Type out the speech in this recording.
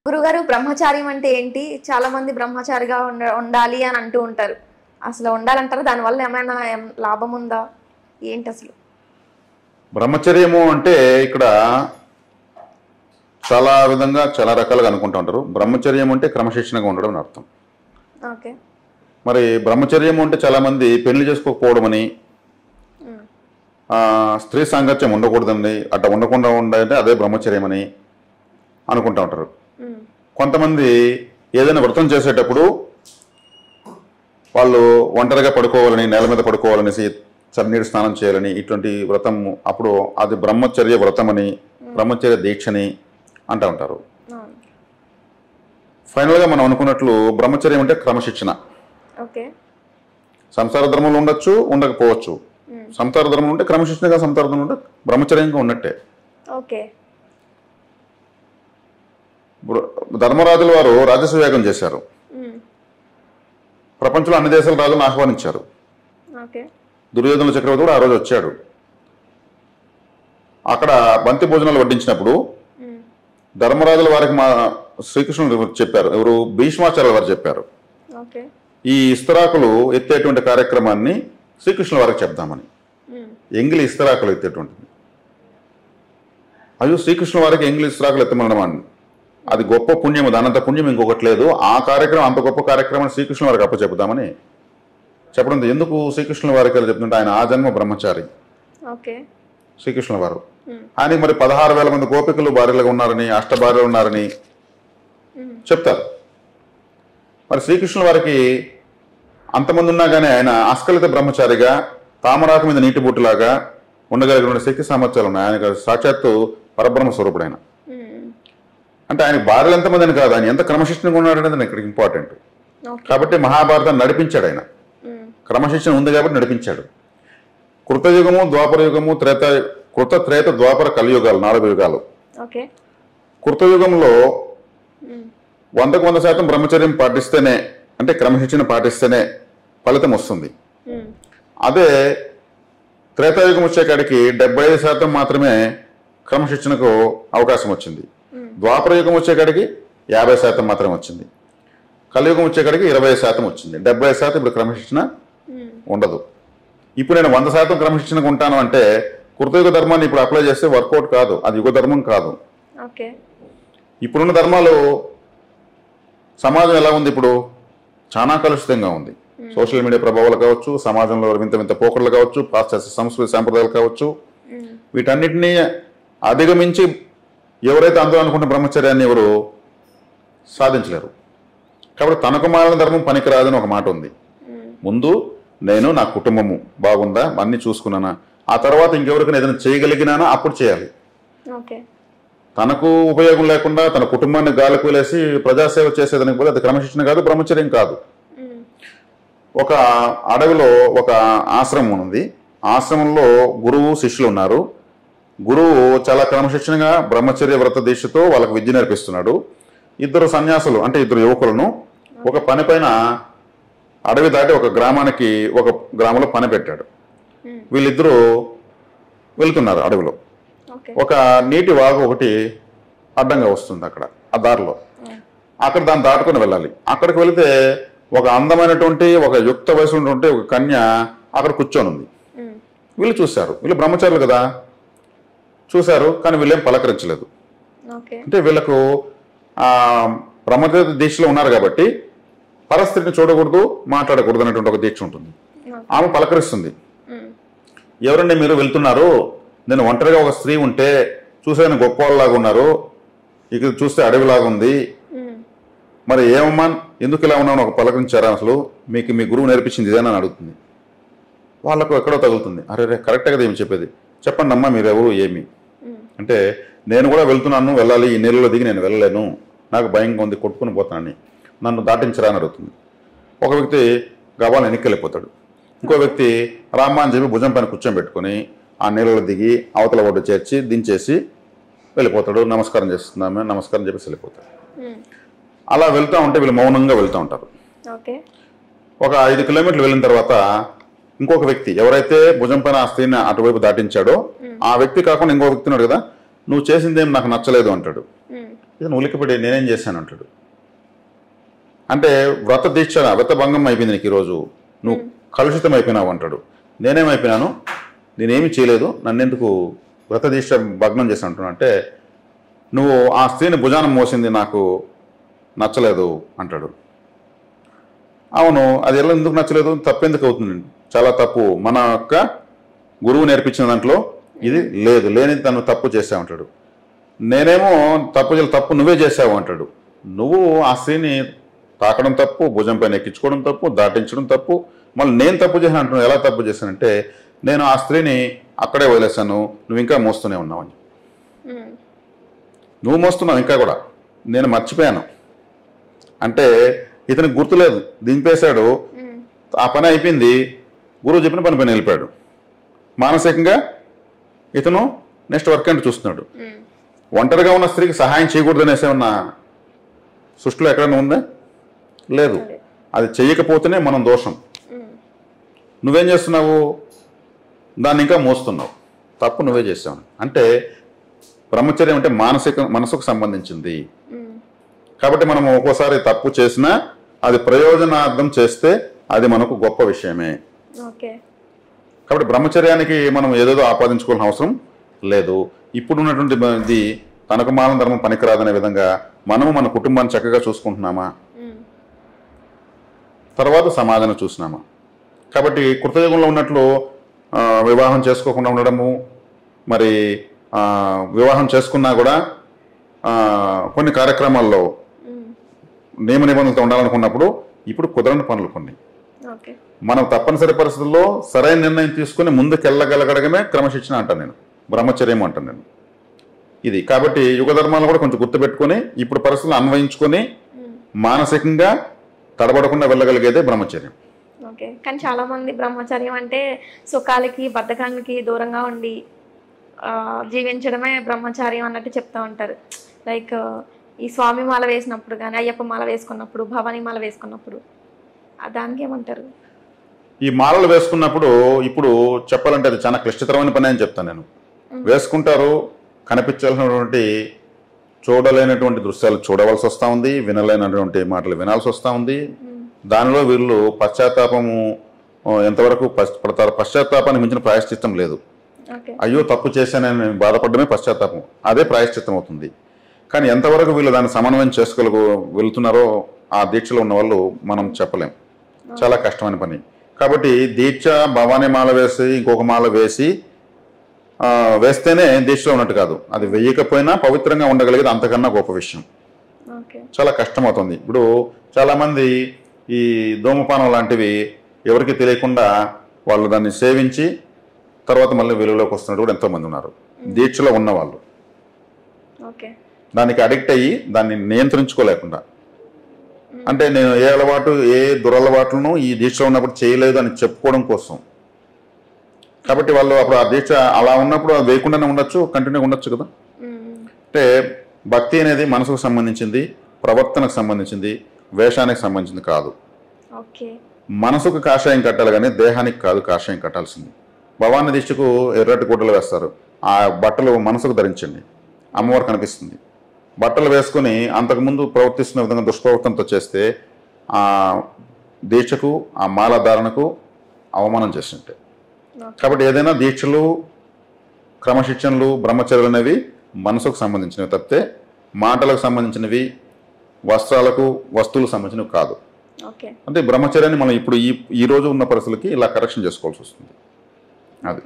గురుగారు బ్రహ్మచార్యం అంటే ఏంటి? చాలా మంది బ్రహ్మచారిగా ఉండాలి అని అంటూ ఉంటారు. అసలు ఉండాలంటారా? దానివల్ల ఏమైనా లాభం ఉందా? ఏంటి అసలు బ్రహ్మచర్యము అంటే ఇక్కడ చాలా విధంగా చాలా రకాలుగా అనుకుంటూ ఉంటారు. బ్రహ్మచర్యం అంటే క్రమశిక్షణగా ఉండడం అని అర్థం. ఓకే. మరి బ్రహ్మచర్యం అంటే చాలా మంది పెళ్లి చేసుకోకపోవడం అని, స్త్రీ సాంగత్యం ఉండకూడదండి, అట్లా ఉండకుండా ఉండాలంటే అదే బ్రహ్మచర్యం అని అనుకుంటూ ఉంటారు. కొంతమంది ఏదైనా వ్రతం చేసేటప్పుడు వాళ్ళు ఒంటరిగా పడుకోవాలని, నేల మీద పడుకోవాలనేసి, చన్నీరు స్నానం చేయాలని, ఇటువంటి వ్రతం అప్పుడు అది బ్రహ్మచర్య వ్రతం అని, బ్రహ్మచర్య దీక్షని అంటూ ఉంటారు. ఫైనల్గా మనం అనుకున్నట్లు బ్రహ్మచర్యం అంటే క్రమశిక్షణ. సంసార ధర్మంలో ఉండొచ్చు, ఉండకపోవచ్చు. సంసార ధర్మం ఉంటే క్రమశిక్షణగా, సంసార ధర్మం ఉంటే బ్రహ్మచర్యంగా ఉన్నట్టే. ధర్మరాజుల వారు రాజసూయ యాగం చేశారు. ప్రపంచంలో అన్ని దేశాల రాజులను ఆహ్వానించారు. దుర్యోధన చక్రవర్తి కూడా ఆ రోజు వచ్చాడు. అక్కడ బంతి భోజనాలు వడ్డించినప్పుడు ధర్మరాజుల వారికి మా శ్రీకృష్ణుడు చెప్పారు, ఎవరు భీష్మాచార్యుల వారు చెప్పారు, ఈ ఇస్తరాకులు ఎత్తేటువంటి కార్యక్రమాన్ని శ్రీకృష్ణుల వారికి చెప్దామని. ఎంగిలి ఇస్తరాకులు ఎత్తేటువంటిది. అయ్యో, శ్రీకృష్ణుల వారికి ఎంగిలి ఇస్తరాకులు ఎత్తమనడం అది గొప్ప పుణ్యము, దానంత పుణ్యం ఇంకొకటి లేదు. ఆ కార్యక్రమం, అంత గొప్ప కార్యక్రమాన్ని శ్రీకృష్ణుల వారికి అప్పచెప్పుదామని చెప్పడం. ఎందుకు శ్రీకృష్ణుల వారికి చెప్తుంటే ఆయన ఆ జన్మ బ్రహ్మచారి శ్రీకృష్ణుల వారు. ఆయనకి మరి 16,000 మంది గోపికలు భార్యలుగా ఉన్నారని, అష్టభార్యలు ఉన్నారని చెప్తారు. మరి శ్రీకృష్ణుల వారికి అంతమంది ఉన్నా కానీ ఆయన అస్కలిత బ్రహ్మచారిగా, తామరాకు మీద నీటి బొట్టులాగా ఉండగలిగిన శక్తి సామర్థ్యాలు ఉన్నాయి. ఆయన సాక్షాత్తు పరబ్రహ్మ స్వరూపుడు ఆయన. అంటే ఆయన భార్యలు ఎంతమంది అని కాదు, ఆయన ఎంత క్రమశిక్షణగా ఉన్నాడు అనేది ఇక్కడ ఇంపార్టెంట్. కాబట్టి మహాభారతాన్ని నడిపించాడు ఆయన. క్రమశిక్షణ ఉంది కాబట్టి నడిపించాడు. కృతయుగము, ద్వాపర యుగము, త్రేత ద్వాపర కలియుగాలు, 4 యుగాలు. కృతయుగంలో 100% బ్రహ్మచర్యం పాటిస్తేనే, అంటే క్రమశిక్షణ పాటిస్తేనే ఫలితం వస్తుంది. అదే త్రేతాయుగం వచ్చేకాడికి 75% మాత్రమే క్రమశిక్షణకు అవకాశం వచ్చింది. ద్వాపర యుగం వచ్చేకాడికి 50% మాత్రమే వచ్చింది. కలియుగం వచ్చేకాడికి 20% వచ్చింది. 70% ఇప్పుడు క్రమశిక్షణ ఉండదు. ఇప్పుడు నేను 100% క్రమశిక్షణగా ఉంటాను అంటే కృతయుగ ధర్మాన్ని ఇప్పుడు అప్లై చేస్తే వర్కౌట్ కాదు, అది యుగ ధర్మం కాదు. ఇప్పుడున్న ధర్మాలు, సమాజం ఎలా ఉంది ఇప్పుడు? చాలా కలుషితంగా ఉంది. సోషల్ మీడియా ప్రభావాలు కావచ్చు, సమాజంలో వింత వింత పోకడలు కావచ్చు, పాశ్చాత్య సంస్కృతి సాంప్రదాయాలు కావచ్చు, వీటన్నిటినీ అధిగమించి ఎవరైతే అందరూ అనుకుంటున్న బ్రహ్మచర్యాన్ని ఎవరు సాధించలేరు. కాబట్టి తనకు మారిన ధర్మం పనికిరాదని ఒక మాట ఉంది. ముందు నేను, నా కుటుంబము బాగుందా, అన్ని చూసుకున్నానా, ఆ తర్వాత ఇంకెవరికైనా ఏదైనా చేయగలిగినానా అప్పుడు చేయాలి. తనకు ఉపయోగం లేకుండా తన కుటుంబాన్ని గాలికి వదిలేసి ప్రజాసేవ చేసేదానికి పోతే అది క్రమశిక్షణ కాదు, బ్రహ్మచర్యం కాదు. ఒక అడవిలో ఒక ఆశ్రమం ఉంది. ఆశ్రమంలో గురువు, శిష్యులు ఉన్నారు. గురువు చాలా క్రమశిక్షణగా బ్రహ్మచర్య వ్రత దీక్షతో వాళ్ళకు విద్య నేర్పిస్తున్నాడు. 2 సన్యాసులు, అంటే 2 యువకులను ఒక పని పైన అడవి దాటి ఒక గ్రామంలో పని పెట్టాడు. వీళ్ళిద్దరూ వెళ్తున్నారు అడవిలో. ఒక నీటి వాగు ఒకటి అడ్డంగా వస్తుంది అక్కడ, ఆ దారిలో. అక్కడ దాన్ని దాటుకుని వెళ్ళాలి. అక్కడికి వెళితే ఒక అందమైనటువంటి, ఒక యుక్త వయసు ఉన్నటువంటి ఒక కన్య అక్కడ కూర్చొని ఉంది. వీళ్ళు చూశారు, వీళ్ళు బ్రహ్మచారులు కదా, చూశారు. కానీ వీళ్ళేం పలకరించలేదు. అంటే వీళ్ళకు బ్రహ్మచర్య దీక్షలో ఉన్నారు కాబట్టి పరస్త్రీని చూడకూడదు, మాట్లాడకూడదు అనేటువంటి ఒక దీక్ష ఉంటుంది. ఆమె పలకరిస్తుంది, ఎవరండి మీరు వెళ్తున్నారు? నేను ఒంటరిగా ఒక స్త్రీ ఉంటే చూసేదని గొప్ప వాళ్ళలాగా ఉన్నారు, ఇక చూస్తే అడవిలాగా ఉంది, మరి ఏమమ్మా ఎందుకు ఇలా ఉన్నావు, ఒక పలకరించారా, అసలు మీకు మీ గురువు నేర్పించింది ఇదేనా అని అడుగుతుంది. వాళ్ళకు ఎక్కడో తగులుతుంది, అరే కరెక్టే కదా ఏమి చెప్పేది, చెప్పండి అమ్మా మీరెవరు ఏమి అంటే, నేను కూడా వెళ్తున్నాను, వెళ్ళాలి, ఈ నీళ్ళలో దిగి నేను వెళ్ళలేను, నాకు భయంగా ఉంది, కొట్టుకుని పోతానని, నన్ను దాటించరా అని అడుగుతుంది. ఒక వ్యక్తి గబాలను వెనక్కి ఇంకో వ్యక్తి రామ్మ అని చెప్పి భుజం పైన కూర్చోబెట్టుకుని ఆ నీళ్ళలో దిగి అవతల ఒడ్డు చేర్చి దించేసి వెళ్ళిపోతాడు. నమస్కారం చేస్తున్నామే, నమస్కారం చెప్పేసి వెళ్ళిపోతాడు. అలా వెళ్తూ ఉంటే వీళ్ళు మౌనంగా వెళ్తూ ఉంటారు. ఒక 5 కిలోమీటర్లు వెళ్ళిన తర్వాత ఇంకొక వ్యక్తి, ఎవరైతే భుజం పైన ఆ స్త్రీని అటువైపు దాటించాడో ఆ వ్యక్తి కాకుండా ఇంకో వ్యక్తి ఉన్నాడు కదా, నువ్వు చేసిందేం నాకు నచ్చలేదు అంటాడు. ఇతను ఉలిక్కిపడి నేనేం చేశాను అంటాడు. అంటే వ్రత దీక్ష వ్రత భంగం అయిపోయింది నీకు ఈరోజు, నువ్వు కలుషితం అయిపోయినావు అంటాడు. నేనేమైపోయినాను, నేనేమి చేయలేదు, నన్నెందుకు వ్రత దీక్ష భగ్నం చేసి అంటున్నా అంటే, నువ్వు ఆ స్త్రీని భుజానం మోసింది నాకు నచ్చలేదు అంటాడు. అవును, అది ఎలా ఎందుకు నచ్చలేదు, తప్పెందుకు అవుతుంది, చాలా తప్పు, మన యొక్క గురువు నేర్పించిన దాంట్లో ఇది లేదు, లేని తను తప్పు చేసావు అంటాడు. నేనేమో తప్పు నువ్వే చేసావు అంటాడు. నువ్వు ఆ స్త్రీని తాకడం తప్పు, భుజం పైన ఎక్కించుకోవడం తప్పు, దాటించడం తప్పు, మళ్ళీ నేను తప్పు చేశాను అంటున్నావు. ఎలా తప్పు చేశానంటే, నేను ఆ స్త్రీని అక్కడే వదిలేశాను, నువ్వు ఇంకా మోస్తూనే ఉన్నావని. నువ్వు మోస్తున్నావు ఇంకా కూడా, నేను మర్చిపోయాను అంటే ఇతనికి గుర్తులేదు, దింపేశాడు, ఆ పని అయిపోయింది, గురువు చెప్పిన పని పైన వెళ్ళిపోయాడు. మానసికంగా ఇతను నెక్స్ట్ వర్క్ అంటే చూస్తున్నాడు. ఒంటరిగా ఉన్న స్త్రీకి సహాయం చేయకూడదనేసి ఉన్న సృష్టిలో ఎక్కడైనా ఉందా? లేదు. అది చెయ్యకపోతేనే మనం దోషం. నువ్వేం చేస్తున్నావు, దాన్ని ఇంకా మోస్తున్నావు, తప్పు నువ్వే చేసావు. అంటే బ్రహ్మచర్యం అంటే మనసుకు సంబంధించింది. కాబట్టి మనం ఒక్కోసారి తప్పు చేసినా అది ప్రయోజనార్థం చేస్తే అది మనకు గొప్ప విషయమే. కాబట్టి బ్రహ్మచర్యానికి మనం ఏదేదో ఆపాదించుకోవాల్సిన అవసరం లేదు. ఇప్పుడు ఉన్నటువంటి ఇది తనకు మానం ధర్మం పనికిరాదనే విధంగా మనము మన కుటుంబాన్ని చక్కగా చూసుకుంటున్నామా, తర్వాత సమాజాన్ని చూసినామా. కాబట్టి కృతయుగంలో ఉన్నట్లు వివాహం చేసుకోకుండా ఉండడము, మరి వివాహం చేసుకున్నా కూడా కొన్ని కార్యక్రమాల్లో నియమ నిబంధనలతో ఉండాలనుకున్నప్పుడు ఇప్పుడు కుదరని పనులు కొన్ని. మనం తప్పనిసరి పరిస్థితుల్లో సరైన నిర్ణయం తీసుకుని ముందుకెళ్ళగలగడమే క్రమశిక్షణ అంటాను నేను, బ్రహ్మచర్యం అంటాను నేను ఇది. కాబట్టి యుగ ధర్మాలను కూడా కొంచెం గుర్తుపెట్టుకుని ఇప్పుడు పరిస్థితులు అన్వయించుకొని మానసికంగా తడబడకుండా వెళ్ళగలిగేదే బ్రహ్మచర్యం. ఓకే, కానీ చాలా మంది బ్రహ్మచర్యం అంటే సుఖాలకి బద్ధకానికి దూరంగా ఉండి జీవించడమే బ్రహ్మచర్యం అన్నట్టు చెప్తా ఉంటారు. లైక్ ఈ స్వామి మాల వేసినప్పుడు కానీ, అయ్యప్ప మాల వేసుకున్నప్పుడు, భవానీ మాల వేసుకున్నప్పుడు, దానికి ఏమంటారు? ఈ మాలలు వేసుకున్నప్పుడు ఇప్పుడు చెప్పాలంటే అది చాలా క్లిష్టతరమైన పని అని చెప్తాను నేను. వేసుకుంటారు, కనిపించాల్సినటువంటి చూడలేనటువంటి దృశ్యాలు చూడవలసి వస్తూ ఉంది, వినలేనటువంటి మాటలు వినాల్సి వస్తూ ఉంది. దానిలో వీళ్ళు పశ్చాత్తాపము ఎంతవరకు పడతారు, పశ్చాత్తాపానికి మించిన ప్రాయశ్చిత్తం లేదు. అయ్యో తప్పు చేశానని బాధపడమే పశ్చాత్తాపం, అదే ప్రాయశ్చిత్తం అవుతుంది. కానీ ఎంతవరకు వీళ్ళు దాన్ని సమన్వయం వెళ్తున్నారో ఆ దీక్షలో ఉన్న వాళ్ళు మనం చెప్పలేం, చాలా కష్టమైన పని. కాబట్టి దీక్ష భవానీ మాల వేసి ఇంకొక మాల వేస్తేనే దీక్షలో ఉన్నట్టు కాదు, అది వేయకపోయినా పవిత్రంగా ఉండగలిగేది అంతకన్నా గొప్ప విషయం. చాలా కష్టమవుతుంది. ఇప్పుడు చాలామంది ఈ ధూమపానం లాంటివి ఎవరికి తెలియకుండా వాళ్ళు దాన్ని సేవించి తర్వాత మళ్ళీ వెలుగులోకి వస్తున్నట్టు కూడా ఎంతోమంది ఉన్నారు దీక్షలో ఉన్నవాళ్ళు. దానికి అడిక్ట్ అయ్యి దాన్ని నియంత్రించుకోలేకుండా, అంటే నేను ఏ దురలవాట్లను ఈ దీక్షలో ఉన్నప్పుడు చేయలేదు అని చెప్పుకోవడం కోసం. కాబట్టి వాళ్ళు అప్పుడు ఆ దీక్ష అలా ఉన్నప్పుడు అది వేయకుండానే ఉండొచ్చు, కంటిన్యూగా ఉండొచ్చు కదా. అంటే భక్తి అనేది మనసుకు సంబంధించింది, ప్రవర్తనకు సంబంధించింది, వేషానికి సంబంధించింది కాదు. మనసుకు కాషాయం కట్టాలి కానీ దేహానికి కాదు కాషాయం కట్టాల్సింది. భవానీ దీక్షకు ఎర్రటి గుడ్డలు వేస్తారు, ఆ బట్టలు మనసుకు ధరించండి, అమ్మవారు కనిపిస్తుంది. బట్టలు వేసుకుని అంతకుముందు ప్రవర్తిస్తున్న విధంగా దుష్ప్రవర్తనతో చేస్తే ఆ దీక్షకు ఆ మాలధారణకు అవమానం చేస్తుంటే. కాబట్టి ఏదైనా దీక్షలు క్రమశిక్షణలు బ్రహ్మచర్యలు అనేవి మనసుకు సంబంధించినవి తప్పితే మాటలకు సంబంధించినవి వస్త్రాలకు వస్తువులకు సంబంధించినవి కాదు. అంటే బ్రహ్మచర్యాన్ని మనం ఇప్పుడు ఈ రోజు ఉన్న పరిస్థితులకి ఇలా కరెక్షన్ చేసుకోవాల్సి వస్తుంది. అది